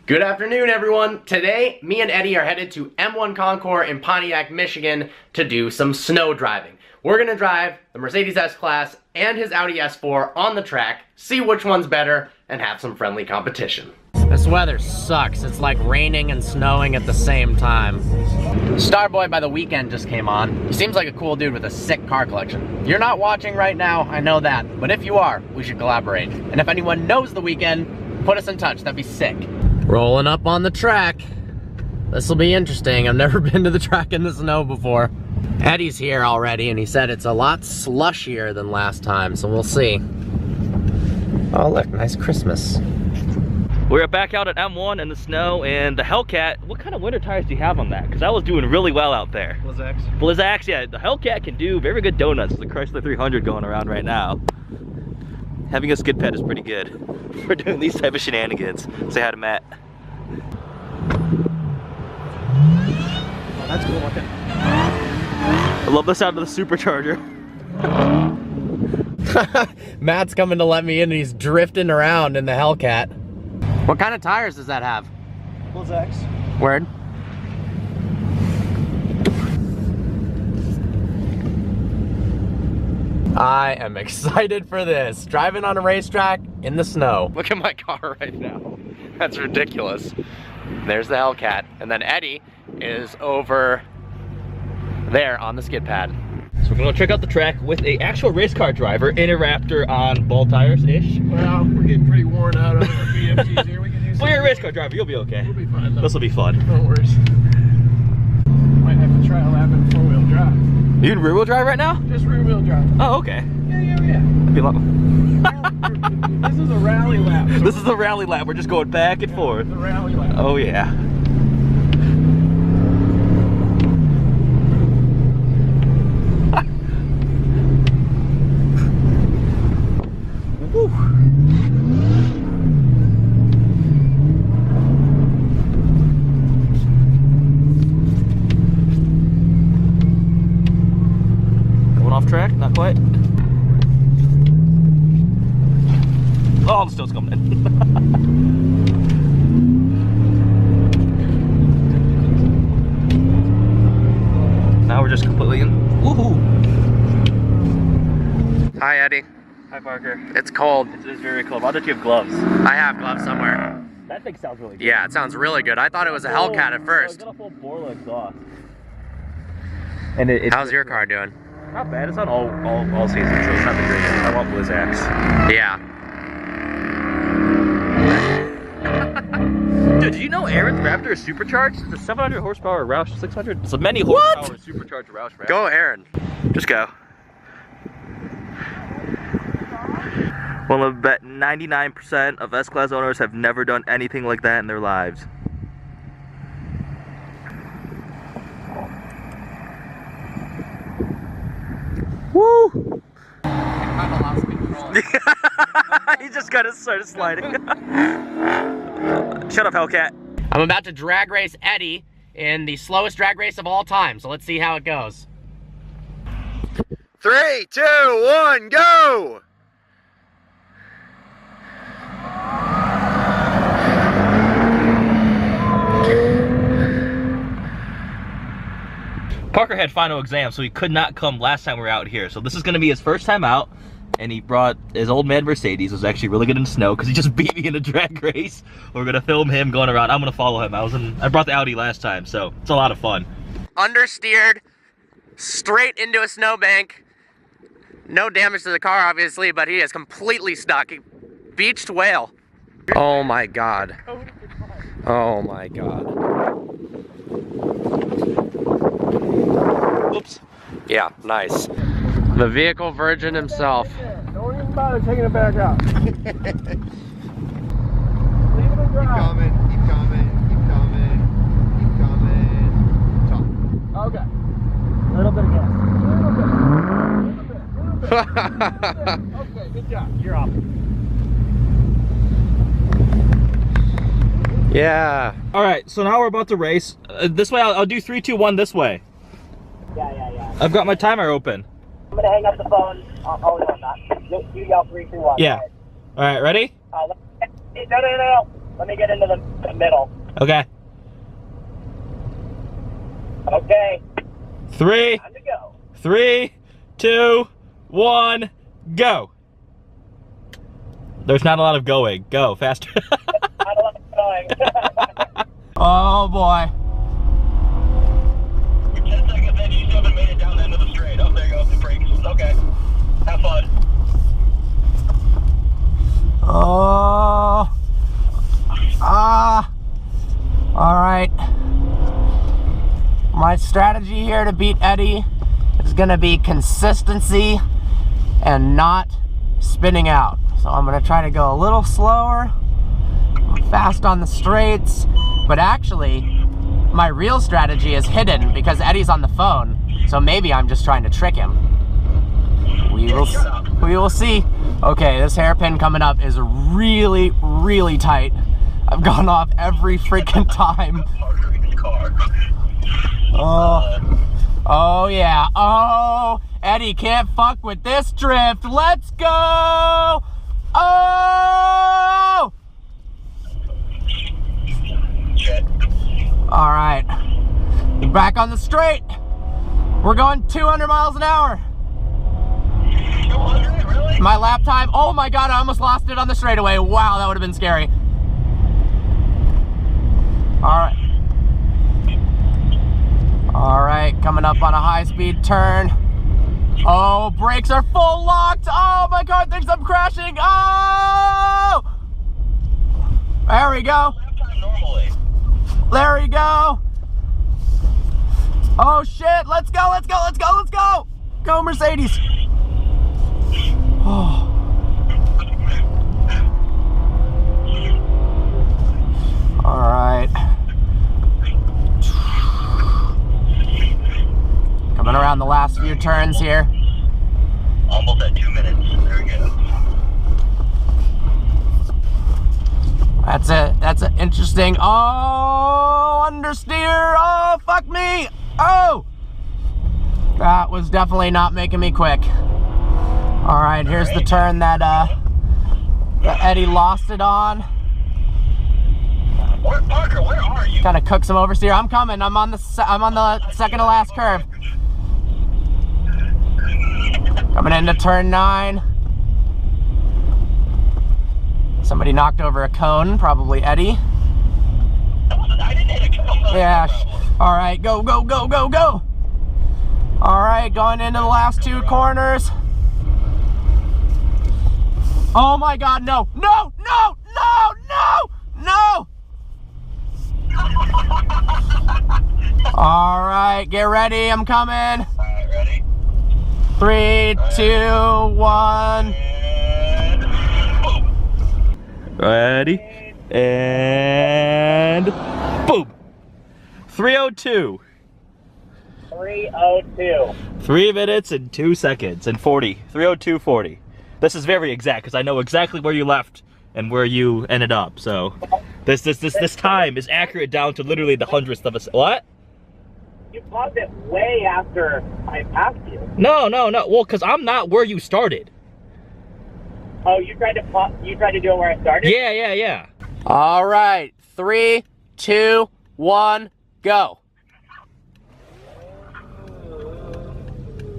Good afternoon, everyone. Today, me and Eddie are headed to M1 Concours in Pontiac, Michigan to do some snow driving. We're gonna drive the Mercedes S-Class and his Audi S4 on the track, see which one's better, and have some friendly competition. This weather sucks. It's like raining and snowing at the same time. Starboy by the Weeknd just came on. He seems like a cool dude with a sick car collection. You're not watching right now, I know that, but if you are, we should collaborate. And if anyone knows the Weeknd, put us in touch, that'd be sick. Rolling up on the track. This'll be interesting. I've never been to the track in the snow before. Eddie's here already, and he said it's a lot slushier than last time, so we'll see. Oh look, nice Christmas. We're back out at M1 in the snow, and the Hellcat, what kind of winter tires do you have on that? Because I was doing really well out there. Blizzaks. Blizzaks, yeah. The Hellcat can do very good donuts. The Chrysler 300 going around right now. Having a skid pad is pretty good for doing these type of shenanigans. Say hi to Matt. Oh, that's cool looking. I love the sound of the supercharger. Matt's coming to let me in, and he's drifting around in the Hellcat. What kind of tires does that have? Blizzaks. Word. I am excited for this. Driving on a racetrack in the snow. Look at my car right now. That's ridiculous. There's the Hellcat. And then Eddie is over there on the skid pad. So we're gonna check out the track with a actual race car driver in a Raptor on ball tires-ish. Well, we're getting pretty worn out on our BMTs here. We can use Well, you're a race car driver, you'll be okay. We'll be fine though. This will be fun. No worries. Might have to try a lap in 4-wheel drive. You in rear-wheel drive right now? Just rear-wheel drive. Oh, okay. Yeah. That'd be a lot. This is a rally lap. So This is the rally lap. We're just going back and forth. the rally lap. Oh yeah. Woo. Going off track? Not quite. Oh, the snow's coming in. Now we're just completely in. Woohoo! Hi, Eddie. Hi, Parker. It's cold. It's very cold. Why don't you have gloves? I have gloves somewhere. That thing sounds really good. Yeah, it sounds really good. I thought it was a Hellcat at first. It's got a full bore exhaust. And how's your car doing? Not bad. It's on all seasons, so it's not the greatest. I want Blizzaks. Yeah. Dude, did you know Aaron's Raptor is supercharged? It's a 700 horsepower Roush 600. It's a many horsepower supercharged Roush Raptor. Go, Aaron. Just go. Well, I bet 99% of S-Class owners have never done anything like that in their lives. Woo! He just got started sliding. Shut up, Hellcat. I'm about to drag race Eddie in the slowest drag race of all time, so let's see how it goes. 3, 2, 1, go! Parker had final exam, so he could not come last time we were out here. So this is going to be his first time out, and he brought his old man Mercedes. It was actually really good in the snow because he just beat me in a drag race. We're going to film him going around. I'm going to follow him. I brought the Audi last time, so it's a lot of fun. Understeered, straight into a snowbank. No damage to the car, obviously, but he is completely stuck. Beached whale. Oh my god. Oh my god. Oops. Yeah, nice. The vehicle virgin himself. Don't even bother taking it back out. Leave it in drive. Keep coming. Top. Okay. A little bit of gas. A little bit. Okay, good job. You're off. Yeah. All right, so now we're about to race. This way, I'll do 3, 2, 1 this way. Yeah. I've got my timer open. I'm gonna hang up the phone. Oh no, not. You yell 3, 2, 1. Yeah. All right, ready? No. Let me get into the middle. Okay. Okay. 3, Time to go. 3, 2, 1, go. There's not a lot of going. Go, faster. Not a lot of going. Oh boy. 10 seconds in, you still haven't made it down the end of the straight. Oh, there you go. It breaks. Okay. Have fun. Oh. All right. My strategy here to beat Eddie is gonna be consistency and not spinning out. So I'm gonna try to go a little slower, fast on the straights, but actually my real strategy is hidden because Eddie's on the phone. So maybe I'm just trying to trick him. We will see. Okay, this hairpin coming up is really, really tight. I've gone off every freaking time. Oh yeah. Oh, Eddie can't fuck with this drift. Let's go. Oh. All right. Back on the straight. We're going 200 miles an hour. 200, really? My lap time, oh my God, I almost lost it on the straightaway. Wow, that would have been scary. All right, coming up on a high-speed turn. Oh, brakes are full locked. Oh my God, thinks I'm crashing. Oh! There we go. Lap time normally. There we go. Oh shit, let's go, let's go, let's go, let's go. Go Mercedes. Oh. All right. Coming around the last few turns here. Almost at 2 minutes. There we go. That's an interesting. Oh, understeer. Oh, fuck me. Oh, that was definitely not making me quick. All right, here's the turn that Eddie lost it on. Parker, where are you? Kind of cooks him oversteer. I'm coming. I'm on the second to last curve. Coming into turn 9. Somebody knocked over a cone, probably Eddie. I didn't hit a cone. Yeah. All right, go, go, go, go, go. All right, going into the last 2 corners. Oh my God, no, no, no, no, no, no. All right, get ready, I'm coming. All right, ready? 3, 2, 1. And boom. Ready? And boom. 3:02. 3:02. 3 minutes and 2 seconds and 40. 3:02:40. This is very exact because I know exactly where you left and where you ended up. So this time is accurate down to literally the hundredth of a what? You paused it way after I passed you. No. Well, because I'm not where you started. Oh, you tried to do it where I started? Yeah. All right, 3, 2, 1, go.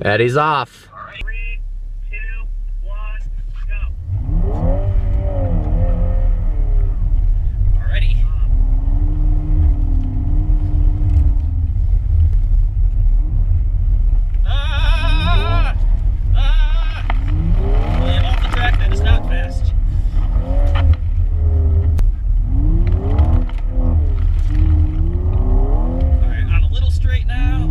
Eddie's off. 3, 2, 1, go. Alrighty. I'm off the track, that is not fast. Alright, on a little straight now.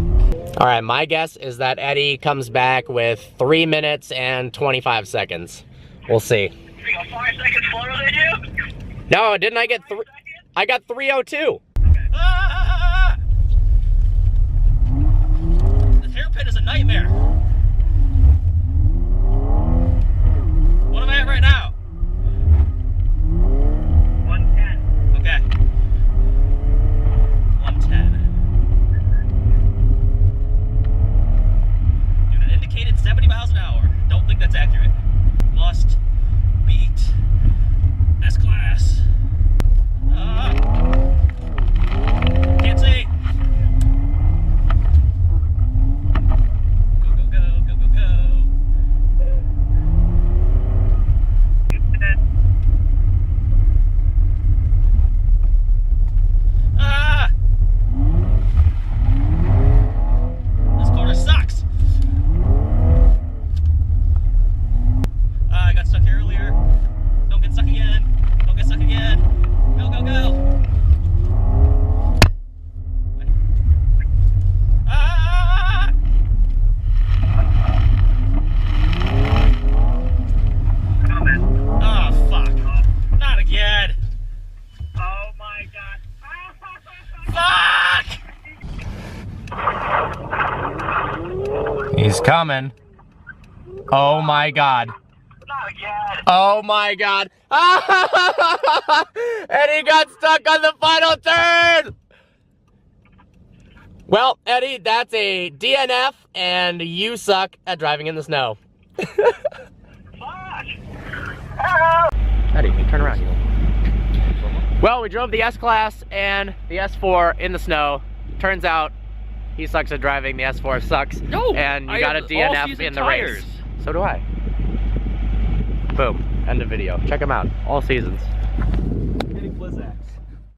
All right, my guess is that Eddie comes back with 3 minutes and 25 seconds. We'll see. You got 5 seconds slower than you? No, didn't I get I got 3:02. This hairpin is a nightmare. What am I at right now? 110. Okay. 110. Dude, it indicated 70 miles an hour. Don't think that's accurate. Must beat S-Class. He's coming. Oh my God. Not again. Oh my God. And he got stuck on the final turn. Well, Eddie, that's a DNF, and you suck at driving in the snow. Fuck. Eddie, turn around. Well, we drove the S-Class and the S4 in the snow. Turns out he sucks at driving, the S4 sucks. No, and you I got a have DNF all-season in the tires. race. So do I. Boom, end of video. Check them out, all seasons.